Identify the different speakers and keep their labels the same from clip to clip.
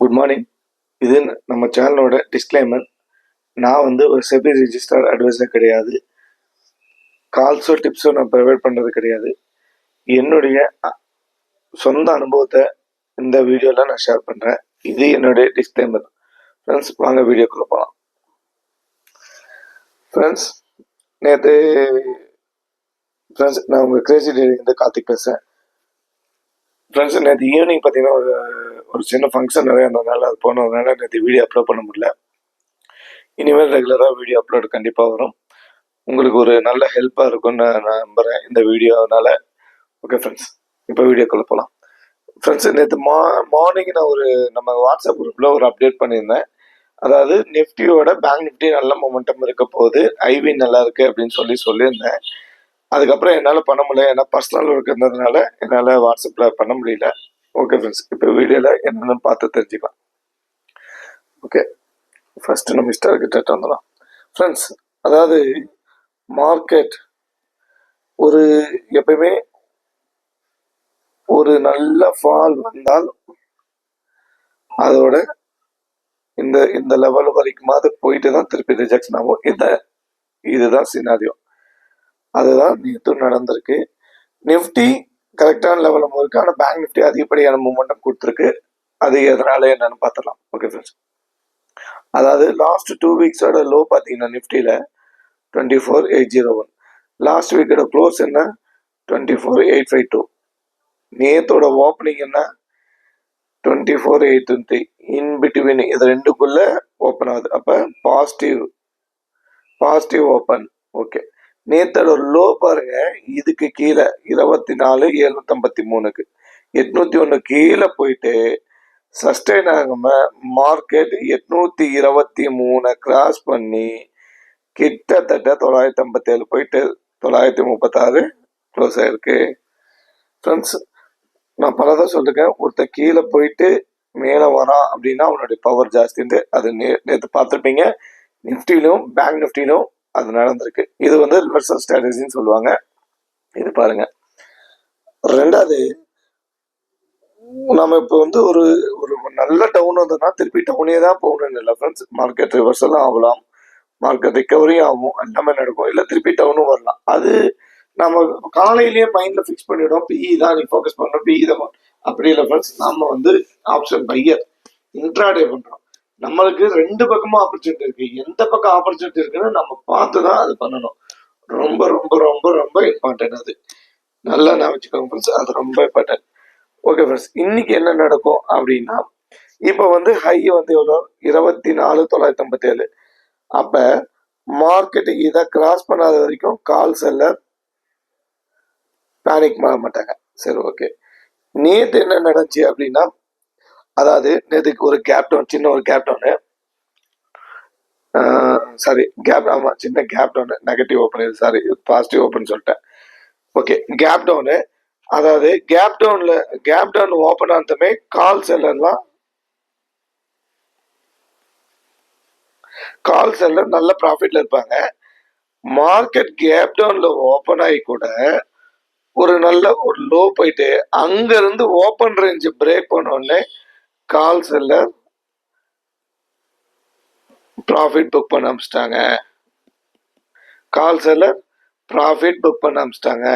Speaker 1: Good morning. இது நம்ம சேனலோட டிஸ்க்ளைமர். நான் வந்து ஒரு செபி ரிஜிஸ்டர்ட் அட்வைசர் கிடையாது. கால்ஸோ டிப்ஸோ நான் ப்ரொவைட் பண்ணுறது கிடையாது. என்னுடைய சொந்த அனுபவத்தை இந்த வீடியோவில் நான் ஷேர் பண்ணுறேன். இது என்னுடைய டிஸ்க்ளைமர். ஃப்ரெண்ட்ஸ், வாங்க வீடியோக்குள்ள போகலாம். ஃப்ரெண்ட்ஸ், நேற்று நான் உங்கள் கிரேசி டெய்லிருந்து கார்த்திக் பேசுகிறேன். ஃப்ரெண்ட்ஸ், நேற்று ஈவினிங் பார்த்தீங்கன்னா ஒரு சின்ன ஃபங்க்ஷன் நிறைய இருந்ததுனால அது போனதுனால நேற்று வீடியோ அப்லோட் பண்ண முடியல. இனிமேல் ரெகுலராக வீடியோ அப்லோடு கண்டிப்பாக வரும். உங்களுக்கு ஒரு நல்ல ஹெல்ப்பாக இருக்கும்னு நான் நம்புகிறேன் இந்த வீடியோனால. ஓகே ஃப்ரெண்ட்ஸ், இப்போ வீடியோக்குள்ளே போகலாம். ஃப்ரெண்ட்ஸ், நேற்று மார்னிங் நான் நம்ம வாட்ஸ்அப் குரூப்பில் ஒரு அப்டேட் பண்ணியிருந்தேன். அதாவது நிஃப்டியோட பேங்க் நிஃப்டி நல்ல மொமெண்டம் இருக்க போகுது, ஐவி நல்லா இருக்குது அப்படின்னு சொல்லியிருந்தேன். அதுக்கப்புறம் என்னால் பண்ண முடியல, ஏன்னா பர்சனல் ஒர்க் இருந்ததுனால என்னால் வாட்ஸ்அப்பில் பண்ண முடியல. ஓகே ஃப்ரெண்ட்ஸ், இப்போ வீடியோவில் என்னென்னு பார்த்து தெரிஞ்சுக்கலாம். ஓகே, ஃபர்ஸ்ட் நம்ம கிட்ட வந்துடலாம். ஃப்ரெண்ட்ஸ், அதாவது மார்க்கெட் எப்பயுமே ஒரு நல்ல ஃபால் வந்தால் அதோட இந்த லெவல் வரைக்குமாவது போயிட்டு தான் திருப்பி ரிஜெக்ஷன் ஆகும். இதுதான் சினாரியோ. அதுதான் நேற்று நடந்திருக்கு. நிஃப்டி கரெக்டான லெவலில் இருக்கு, ஆனால் பேங்க் நிஃப்டி அதிகப்படியான மூமெண்டம் கொடுத்துருக்கு. அது எதனால என்னன்னு பார்த்துடலாம். ஓகே ஃப்ரெண்ட்ஸ், அதாவது லாஸ்ட் 2 வீக்ஸோட லோ பார்த்தீங்கன்னா நிஃப்டியில் 24,801. லாஸ்ட் வீக்கோட க்ளோஸ் என்ன 24,852. நேத்தோட ஓப்பனிங் என்ன 24,823. இன் பிட்வீன் இது ரெண்டுக்குள்ள ஓப்பன் ஆகுது. அப்போ பாசிட்டிவ் ஓப்பன். ஓகே, நேத்தோட லோ பாருங்க, இதுக்கு கீழே 24,753க்கு 801 கீழே போயிட்டு சஸ்டெயின் ஆகாம மார்க்கெட் 823 கிராஸ் பண்ணி கிட்டத்தட்ட 957 போயிட்டு 936 க்ளோஸ் ஆயிருக்கு. ஃப்ரெண்ட்ஸ், நான் பலதான் சொல்லிருக்கேன், ஒருத்தர் கீழே போயிட்டு மேலே வரான் அப்படின்னா அவனுடைய பவர் ஜாஸ்தின்னு. அது நேற்று பார்த்துருப்பீங்க. நிஃப்டிலும் பேங்க் நிஃப்டிலும் அது நடந்திருக்கு. இது வந்து ரிவர்சல் ஸ்ட்ராட்டஜின்னு சொல்லுவாங்க. இது பாருங்க. ரெண்டாவது, நம்ம இப்போ வந்து ஒரு நல்ல டவுன் வந்ததுன்னா திருப்பி டவுனே தான் போகணும்னு இல்லை ஃப்ரெண்ட்ஸ். மார்க்கெட் ரிவர்சலும் ஆகலாம், மார்க்கெட் ரிக்கவரியும் ஆகும், எல்லாமே நடக்கும். இல்லை திருப்பி டவுனும் வரலாம். அது நம்ம காலையிலேயே மைண்ட்ல ஃபிக்ஸ் பண்ணிவிடும், பிஇ தான் நீ ஃபோக்கஸ் பண்ணணும், பிஇ தான். அப்படி இல்லை ஃப்ரெண்ட்ஸ், நம்ம வந்து ஆப்ஷன் பையர் இன்ட்ராடே பண்றோம். நம்மளுக்கு ரெண்டு பக்கமும் ஆப்பர்ச்சுனிட்டி இருக்கு. எந்த பக்கம் ஆப்பர்ச்சுனிட்டி இருக்குன்னு நம்ம பார்த்து தான் அது பண்ணணும். ரொம்ப ரொம்ப ரொம்ப ரொம்ப இம்பார்ட்டன்ட். அது நல்லா நான் வச்சுக்கோங்க ஃப்ரெண்ட்ஸ், அது ரொம்ப இம்பார்ட்டன்ட். ஓகே ஃப்ரெண்ட்ஸ், இன்னைக்கு என்ன நடக்கும் அப்படின்னா, இப்போ வந்து ஹை வந்து எவ்வளோ 24,957. அப்ப மார்க்கெட் இதை கிராஸ் பண்ணாத வரைக்கும் கால் செல்லர் பேனிக் பண்ண மாட்டாங்க. சரி, ஓகே. நேற்று என்ன நடந்துச்சு அப்படின்னா, அதாவது நேற்றுக்கு ஒரு கேப் டவுன், சின்ன ஒரு கேப் டவுனு, சின்ன கேப் டவுனு, நெகட்டிவ் ஓப்பன், இது பாசிட்டிவ் ஓப்பன் சொல்லிட்டேன். Okay, gap down. அதாவது கேப் டவுன் ஓப்பன் ஆனதுமே கால் செல்லர் நல்ல ப்ராஃபிட்ல இருப்பாங்க. மார்க்கெட் கேப் டவுன்ல ஓப்பன் ஆகி கூட ஒரு லோ போயிட்டு அங்க இருந்து ஓப்பன் ரேஞ்ச் பிரேக் பண்ண உடனே கால் செல்லர் ப்ராஃபிட் புக் பண்ண ஆரம்பிச்சிட்டாங்க.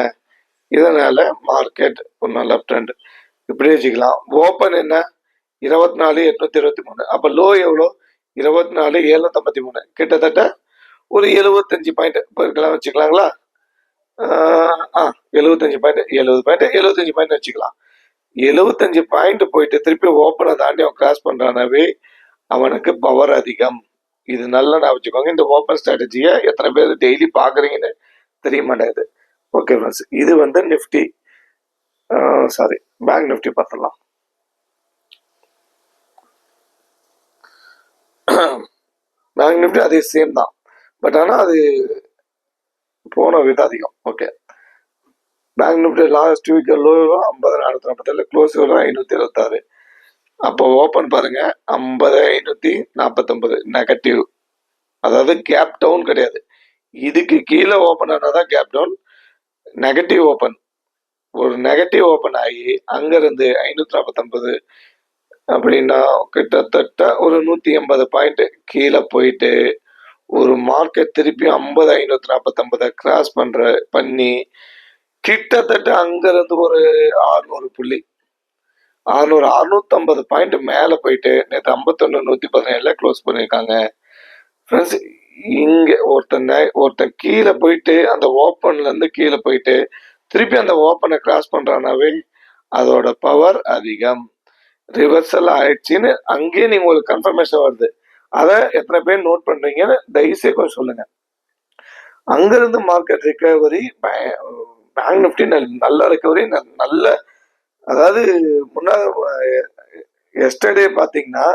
Speaker 1: இதனால மார்க்கெட் ஒரு நல்ல ட்ரெண்ட் இப்படி வச்சுக்கலாம். ஓப்பன் என்ன 24,823. அப்ப லோ எவ்வளோ 24,753. கிட்டத்தட்ட ஒரு 75 பாயிண்ட் போயிருக்கலாம் வச்சுக்கலாங்களா? 75 பாயிண்ட் வச்சுக்கலாம். 75 பாயிண்ட் போயிட்டு திருப்பி ஓப்பனை தாண்டி அவன் கிராஸ் பண்றானவே அவனுக்கு பவர் அதிகம். இது நல்லா நான் வச்சுக்கோங்க. இந்த ஓப்பன் ஸ்ட்ராட்டஜியை எத்தனை பேர் டெய்லி பாக்குறீங்கன்னு தெரிய மாட்டேங்குது. ஓகே ஃப்ரெண்ட்ஸ், இது வந்து நிஃப்டி பேங்க் நிஃப்டி பார்த்துடலாம். பேங்க் நிஃப்டி அதே சேம் தான், பட் ஆனால் அது போன விதம் அதிகம். Okay, bank Nifty last week low 50,447, close 576. அப்போ ஓப்பன் பாருங்க 50,549 நெகட்டிவ். அதாவது கேப் டவுன் கிடையாது, இதுக்கு கீழே ஓப்பன் ஆனாதான் கேப் டவுன். நெகட்டிவ் ஓப்பன், ஒரு நெகட்டிவ் ஓப்பன் ஆகி அங்கிருந்து 549 அப்படின்னா கிட்டத்தட்ட ஒரு 180 பாயிண்ட் கீழே போயிட்டு ஒரு மார்க்கெட் திருப்பி 50,549 கிராஸ் பண்ணி கிட்டத்தட்ட அங்கிருந்து ஒரு 600 புள்ளி 650 பாயிண்ட் மேல போயிட்டு நேற்று 51,117 க்ளோஸ் பண்ணியிருக்காங்க. ஃப்ரெண்ட்ஸ், இங்க ஒருத்தன் கீழே போயிட்டு அந்த ஓப்பன்ல இருந்து கீழே போயிட்டு திருப்பி அந்த ஓப்பனை கிராஸ் பண்றானாவே அதோட பவர் அதிகம். ரிவர்சல் ஆயிடுச்சுன்னு அங்கேயே நீங்க உங்களுக்கு கன்ஃபர்மேஷன் வருது. அதை எத்தனை பேர் நோட் பண்றீங்கன்னு தயவுசெய்து கொஞ்சம் சொல்லுங்க. அங்கிருந்து மார்க்கெட் ரிகவரி, பேங்க் நிஃப்டி நல்ல ரிகவரி, நல்ல, அதாவது எஸ்டர்டே பாத்தீங்கன்னா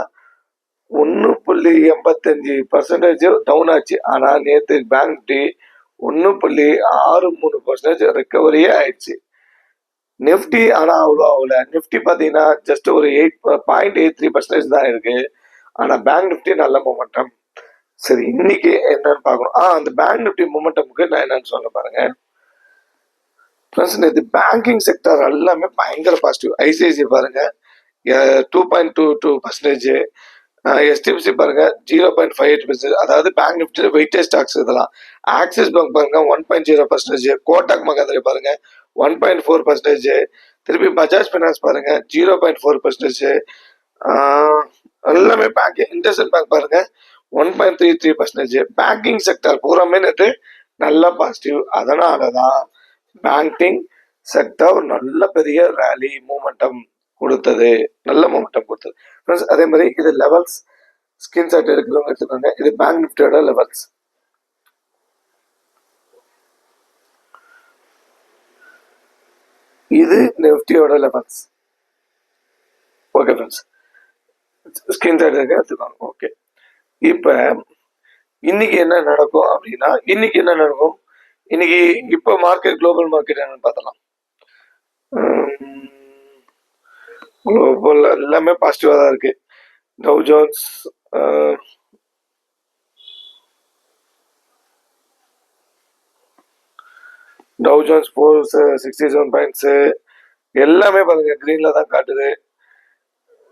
Speaker 1: 1.85% டவுன் ஆச்சு. ஆனா நேற்று பேங்க் நிஃப்டி 1.63% ரிகவரியே ஆயிடுச்சு. நிஃப்டி ஆனா அவ்வளோ ஆகல. நிஃப்டி பாத்தீங்கன்னா ஜஸ்ட் ஒரு 8.83% தான் இருக்கு. ஆனா பேங்க் நிஃப்டி நல்ல மொமெண்டம். சரி, இன்னைக்கு என்னன்னு பார்க்கணும். அந்த பேங்க் நிஃப்டி மொமெண்டமுக்கு நான் என்னன்னு சொல்ல பாருங்க. நேற்று பேங்கிங் செக்டர் எல்லாமே பயங்கர பாசிட்டிவ். ஐசிஐசி பாருங்க 2.22%, எஸ்டிஎஃப்சி பாருங்க 0.58%, அதாவது பேங்க் நிஃப்டி வெயிட்டேஜ் ஸ்டாக்ஸ் இதெல்லாம். ஆக்சிஸ் பேங்க் பாருங்க 1.0%, கோட்டாக் மகேந்திரா பாருங்க 1.4%, திருப்பி பஜாஜ் பைனான்ஸ் பாருங்க 0.4%, எல்லாமே பேங்கிங். இண்டஸ்இண்ட் பேங்க் பாருங்க 1.33%. பேங்கிங் செக்டர் பூராமே நேற்று நல்ல பாசிட்டிவ். அதனாலதான் பேங்கிங் செக்டர் நல்ல பெரிய ரேலி மூமெண்டம் கொடுத்தது, நல்ல மூமெண்டம் கொடுத்தது. அதே மாதிரி இது லெவல்ஸ் ஸ்கிரீன்ஷாட் எடுக்கிறவங்க எடுத்துக்கோங்க. இது பேங்க் நிஃப்டியோட லெவல்ஸ். இது நிஃப்டியோட லெவல்ஸ். ஓகே ஃப்ரெண்ட்ஸ், ஸ்கிரீன்ஷாட் எடுத்துக்கோங்க. ஓகே, இப்ப இன்னைக்கு என்ன நடக்கும் அப்படின்னா, இன்னைக்கு இப்போ மார்க்கெட், குளோபல் மார்க்கெட் என்னன்னு பார்த்தலாம். குளோபல் எல்லாமே பாசிட்டிவா தான் இருக்கு. டவ் ஜோன்ஸ் 467 பாயிண்ட்ஸ் எல்லாமே பாருங்க கிரீன்ல தான் காட்டுது.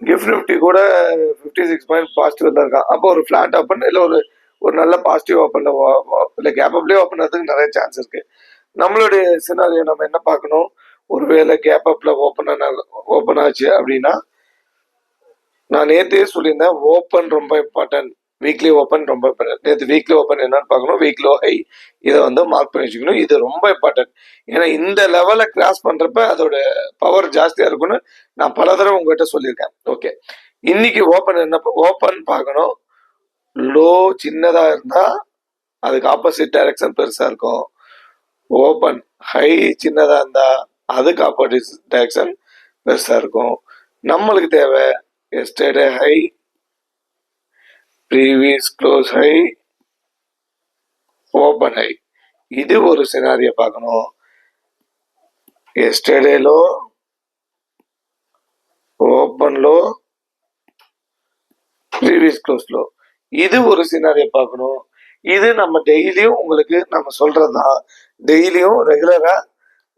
Speaker 1: கிஃப்ட் நிஃப்டி கூட 56 பாயிண்ட் பாசிட்டிவ் தான் இருக்கான். அப்போ ஒரு ஃபிளாட் ஓப்பன் இல்லை ஒரு நல்ல பாசிட்டிவ் ஓப்பன்ல இல்லை கேப் அப்லேயே ஓப்பன் ஆகிறதுக்கு நிறைய சான்ஸ் இருக்கு. நம்மளுடைய சினாரியோ நம்ம என்ன பார்க்கணும், ஒருவேளை கேப் அப்ல ஓப்பன் ஆச்சு அப்படின்னா, நான் நேற்றே சொல்லியிருந்தேன் ஓப்பன் ரொம்ப இம்பார்ட்டன்ட், வீக்லி ஓப்பன் ரொம்ப இம்பார்ட்டன்ட். நேற்று வீக்லி ஓப்பன் என்னன்னு பார்க்கணும், வீக்லி ஹை இதை மார்க் பண்ணி வச்சுக்கணும். இது ரொம்ப இம்பார்ட்டன்ட். ஏன்னா இந்த லெவலை கிராஸ் பண்றப்ப அதோட பவர் ஜாஸ்தியா இருக்கும்னு நான் பல தடவை உங்ககிட்ட சொல்லியிருக்கேன். ஓகே, இன்னைக்கு ஓப்பன் பார்க்கணும். லோ சின்னதா இருந்தா அதுக்கு ஆப்போசிட் டைரக்ஷன் பெருசா இருக்கும். ஓப்பன் ஹை சின்னதா இருந்தா அதுக்கு ஆப்போசிட் டைரக்ஷன் பெருசா இருக்கும். நம்மளுக்கு தேவை yesterday high, previous close high, open high. இது ஒரு சினாரியை பார்க்கணும். Yesterday low, open low, previous close low. இது ஒரு சினாரியை பார்க்கணும். இது நம்ம டெய்லியும் உங்களுக்கு நம்ம சொல்றதுதான், டெய்லியும் ரெகுலரா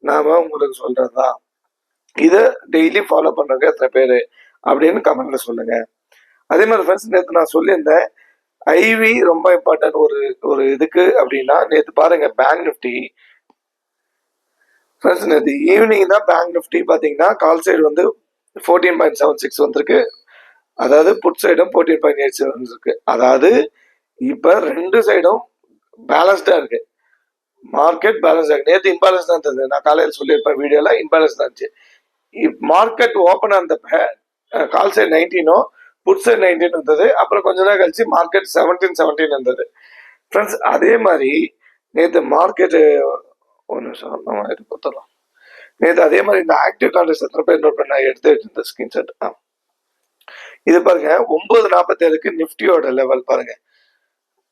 Speaker 1: நாம உங்களுக்கு சொல்றதுதான். இதை டெய்லி ஃபாலோ பண்றவங்க எத்தனை பேரு அப்படின்னு கமெண்ட்ல சொல்லுங்க. அதே மாதிரி ஃப்ரெண்ட்ஸ், நேற்று நான் சொல்லியிருந்தேன் ஐவி ரொம்ப இம்பார்ட்டன்ட் ஒரு இதுக்கு அப்படின்னா, நேற்று பாருங்க பேங்க் நிஃப்டி ஃப்ரெண்ட்ஸ், நேற்று ஈவினிங் தான் பேங்க் நிஃப்டி பாத்தீங்கன்னா கால் சைடு 14.76 வந்திருக்கு. அதாவது புட் சைடும் 14.87 இருக்கு. அதாவது இப்ப ரெண்டு சைடும் பேலன்ஸ்டா இருக்கு. மார்க்கெட் பேலன்ஸ் ஆகுது. நேற்று இம்பேலன்ஸ் தான் இருந்தது. நான் காலையில் சொல்லியிருப்பேன் வீடியோல, இம்பேலன்ஸ் தான் இருந்துச்சு. மார்க்கெட் ஓப்பன் ஆனப்ப கால் சைடு 19, புட் சைடு 19 இருந்தது. அப்புறம் கொஞ்ச நேரம் கழிச்சு மார்க்கெட் 17 இருந்தது. ஃப்ரெண்ட்ஸ், அதே மாதிரி நேற்று மார்க்கெட் ஒரு நிமிஷம் நம்ம இது கொடுத்துடலாம். நேற்று அதே மாதிரி இந்த ஆக்டிவ் கான்ட்ராக்ட்ஸ் எத்தனை பேர் நோட் பண்ண எடுத்து வச்சிருந்த ஸ்கிரீன்ஷாட். இது பாருங்க 9:47க்கு நிஃப்டியோட லெவல் பாருங்க.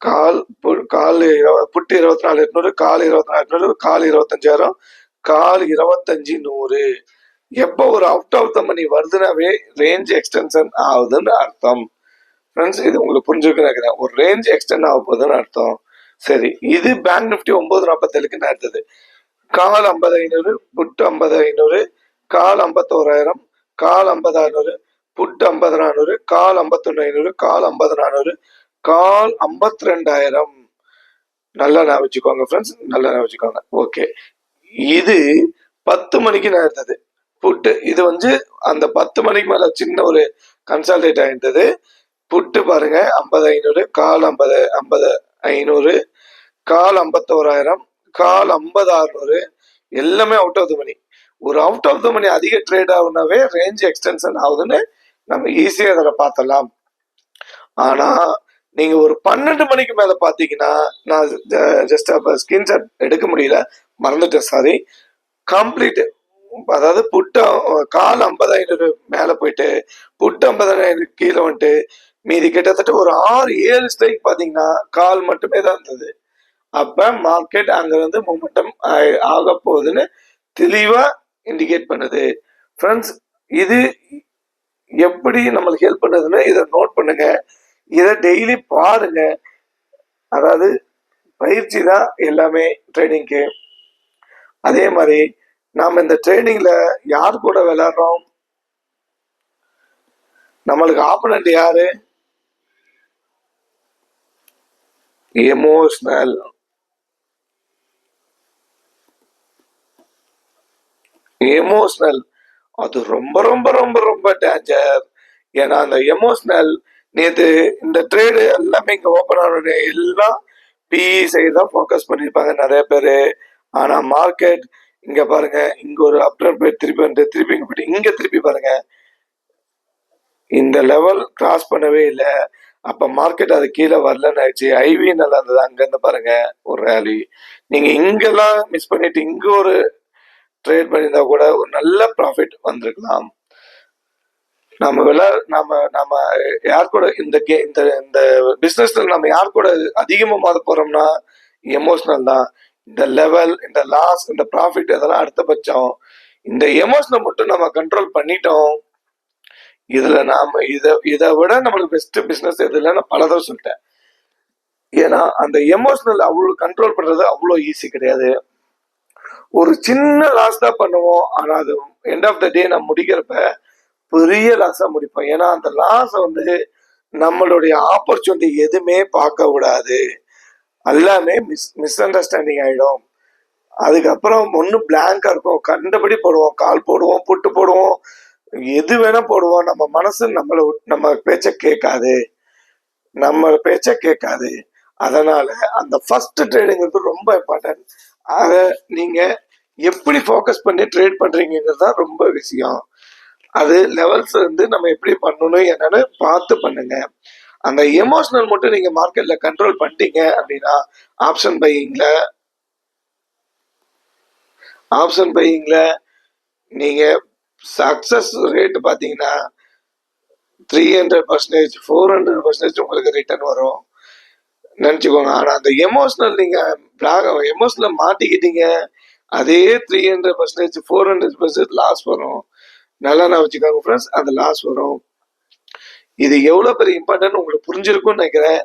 Speaker 1: கால் புட்டு 24,800, கால் 24,800, கால் 25,000, கால் 25,100. எப்போ ஒரு அவுட் ஆஃப் த மணி வருதுனாவே ரேஞ்ச் எக்ஸ்டென்ஷன் ஆகுதுன்னு அர்த்தம். ஃப்ரெண்ட்ஸ், இது உங்களுக்கு புரிஞ்சுக்க நினைக்கிறேன். ஒரு ரேஞ்ச் எக்ஸ்டெண்ட் ஆக போகுதுன்னு அர்த்தம். சரி, இது பேங்க் நிஃப்டி 9:47க்கு நடந்தது. கால் 50,500, புட்டு 50,500, கால் 51,000, கால் 50,600, புட் 50,400, கால் 51,500, கால் 50,400, கால் 52,000. நல்லா ஞாபகம் வச்சுக்கோங்க ஃப்ரெண்ட்ஸ், நல்லா ஞாபகம் வச்சுக்கோங்க. ஓகே, இது 10 மணிக்கு நான் எடுத்தது புட்டு. இது வந்து அந்த 10 மணிக்கு மேல சின்ன ஒரு கன்சால்டேட் ஆயிருந்தது. புட்டு பாருங்க 50,500, கால் 50,500, கால் 51,000, கால் 50,600, எல்லாமே அவுட் ஆஃப் த மணி. ஒரு அவுட் ஆஃப் த மணி அதிக ட்ரேட் ஆகுனாவே ரேஞ்ச் எக்ஸ்டென்ஷன் ஆகுதுன்னு நம்ம ஈஸியா அதில் பார்த்தலாம். ஆனா நீங்க ஒரு 12 மணிக்கு மேல பாத்தீங்கன்னா, நான் ஜஸ்ட் அப்ப ஸ்கிரீன்ஷாட் எடுக்க முடியல, மறந்துட்டேன், சாரி. கம்ப்ளீட், அதாவது புட்டு கால் 50,500 மேல போயிட்டு புட்டு 50,500 கீழே வந்துட்டு மீதி கிட்டத்தட்ட ஒரு 6-7 ஸ்ட்ரைக் பாத்தீங்கன்னா கால் மட்டுமே தான் இருந்தது. அப்ப மார்க்கெட் அங்க வந்து மொமெண்டம் ஆக போகுதுன்னு தெளிவா இண்டிகேட் பண்ணுது. ஃப்ரெண்ட்ஸ், இது எப்படி நம்மளுக்கு ஹெல்ப் பண்ணுதுன்னு இதை நோட் பண்ணுங்க, இதை டெய்லி பாருங்க. அதாவது பயிற்சி தான் எல்லாமே ட்ரேடிங்க்கு. அதே மாதிரி நாம இந்த ட்ரேடிங்ல யார் கூட விளையாடுறோம், நம்மளுக்கு ஆப்போனன்ட் யாரு? எமோஷனல். எமோஷனல் அது ரொம்ப ரொம்ப ரொம்ப ரொம்ப டேஞ்சர். ஏன்னா அந்த எமோஷனல் நேற்று இந்த ட்ரேடு எல்லாமே இங்க ஓப்பன் ஆன எல்லாம் பிஇ சைடு தான் ஃபோக்கஸ் பண்ணியிருப்பாங்க நிறைய பேர். ஆனா மார்க்கெட் இங்க பாருங்க, இங்க ஒரு அப்டர் போய் திருப்பி வந்து திருப்பி இங்க போயிட்டு இங்க திருப்பி பாருங்க, இந்த லெவல் கிராஸ் பண்ணவே இல்லை. அப்ப மார்க்கெட் அது கீழே வரலன்னு ஆயிடுச்சு. ஐவி நல்லா இருந்தது, அங்க இருந்து பாருங்க ஒரு ரேலி. நீங்க இங்கெல்லாம் மிஸ் பண்ணிட்டு இங்க ஒரு ட்ரேட் பண்ணியிருந்தா கூட ஒரு நல்ல ப்ராஃபிட் வந்திருக்கலாம். நம்ம யார் கூட இந்த இந்த பிசினஸ்ல நம்ம யார் கூட அதிகமா மாற போறோம்னா எமோஷனல் தான். இந்த லெவல், இந்த லாஸ், இந்த ப்ராஃபிட் இதெல்லாம் அடுத்தபட்சம். இந்த எமோஷனல் மட்டும் நம்ம கண்ட்ரோல் பண்ணிட்டோம். இதுல நாம இதை விட நம்மளுக்கு பெஸ்ட் பிசினஸ் எதுல நான் பல தடவை சொல்லிட்டேன். ஏன்னா அந்த எமோஷனல் அவ்வளவு கண்ட்ரோல் பண்றது அவ்வளவு ஈஸி கிடையாது. ஒரு சின்ன லாஸ் தான் பண்ணுவோம், ஆனா அது எண்ட் ஆஃப் த டே நம்ம முடிக்கிறப்ப பெரிய லாஸா முடிப்போம். ஏன்னா அந்த லாஸ் வந்து நம்மளுடைய ஆப்பர்ச்சுனிட்டி எதுவுமே பார்க்க விடாது, எல்லாமே மிஸ் அண்டர்ஸ்டாண்டிங் ஆயிடும். அதுக்கப்புறம் ஒண்ணு பிளாங்கா இருக்கும், கண்டபடி போடுவோம், கால் போடுவோம், புட்டு போடுவோம், எது வேணா போடுவோம். நம்ம மனசு நம்ம பேச்ச கேட்காது, நம்ம பேச்ச கேட்காது. அதனால அந்த ஃபர்ஸ்ட் ட்ரேடிங் ரொம்ப இம்பார்ட்டன்ட். அத நீங்க எப்படி ஃபோக்கஸ் பண்ணி ட்ரேட் பண்றீங்கிறது தான் ரொம்ப விஷயம். அது லெவல்ஸ் வந்து நம்ம எப்படி பண்ணணும் என்னன்னு பார்த்து பண்ணுங்க. அந்த எமோஷனல் மட்டும் நீங்க மார்க்கெட்ல கண்ட்ரோல் பண்ணிட்டீங்க அப்படின்னா ஆப்ஷன் பையிங்ல நீங்க சக்சஸ் ரேட் பாத்தீங்கன்னா 300%, 400% உங்களுக்கு ரிட்டர்ன் வரும் நினைச்சுக்கோங்க. ஆனா அந்த எமோஷனல் நீங்க எமோஷனல் மாட்டிக்கிட்டீங்க, அதே 300%, 400% லாஸ் வரும். நல்லா நான் வச்சுக்கோங்க ஃப்ரெண்ட்ஸ், அந்த லாஸ் வரும். இது எவ்வளவு பெரிய இம்பார்ட்டன்ட் உங்களுக்கு புரிஞ்சிருக்கும்னு நினைக்கிறேன்.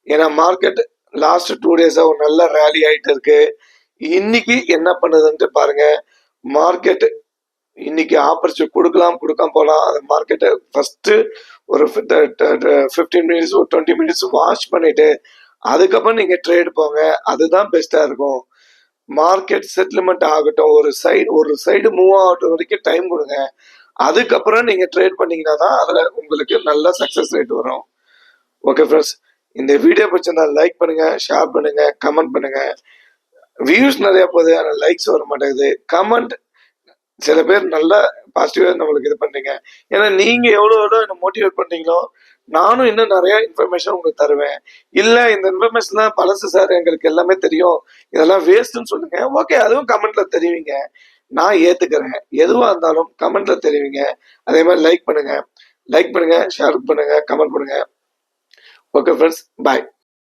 Speaker 1: ஏன்னா மார்க்கெட் லாஸ்ட் 2 டேஸா ஒரு நல்ல ரேலி ஆயிட்டு இருக்கு. இன்னைக்கு என்ன பண்ணுதுன்ட்டு பாருங்க. மார்க்கெட் இன்னைக்கு ஆப்பர்ச்சுனிட்டி கொடுக்காம போலாம். அந்த மார்க்கெட்டை ஃபர்ஸ்ட் ஒரு 15 மினிட்ஸ் ஒரு 20 மினிட்ஸ் வாட்ச் பண்ணிட்டு அதுக்கப்புறம் நீங்க ட்ரேட் போங்க, அதுதான் பெஸ்டா இருக்கும். மார்க்கெட் செட்டில்மெண்ட் ஆகட்டும், ஒரு சைடு மூவ் ஆகட்டும் வரைக்கும் டைம் கொடுங்க. அதுக்கப்புறம் நீங்க ட்ரேட் பண்ணீங்கன்னா தான் அதுல உங்களுக்கு நல்ல சக்சஸ் ரேட் வரும். ஓகே ஃப்ரெண்ட்ஸ், இந்த வீடியோ பிடிச்சிருந்தா லைக் பண்ணுங்க, ஷேர் பண்ணுங்க, கமெண்ட் பண்ணுங்க. வியூஸ் நிறைய போகுது, ஆனால் லைக்ஸ் வர மாட்டேங்குது. கமெண்ட் சில பேர் நல்ல பாசிட்டிவா நம்மளுக்கு இது பண்றீங்க. ஏன்னா நீங்க எவ்வளவு என்ன மோட்டிவேட் பண்றீங்களோ நானும் இன்னும் நிறைய இன்ஃபர்மேஷன் உங்களுக்கு தருவேன். இல்ல இந்த இன்ஃபர்மேஷன் தான் பழசு சார், எங்களுக்கு எல்லாமே தெரியும், இதெல்லாம் வேஸ்ட்னு சொல்லுங்க. ஓகே, அதுவும் கமெண்ட்ல தெரிவிங்க, நான் ஏத்துக்கிறேன். எதுவா இருந்தாலும் கமெண்ட்ல தெரிவிங்க. அதே மாதிரி லைக் பண்ணுங்க, ஷேர் பண்ணுங்க, கமெண்ட் பண்ணுங்க. ஓகே ஃப்ரெண்ட்ஸ், பாய்.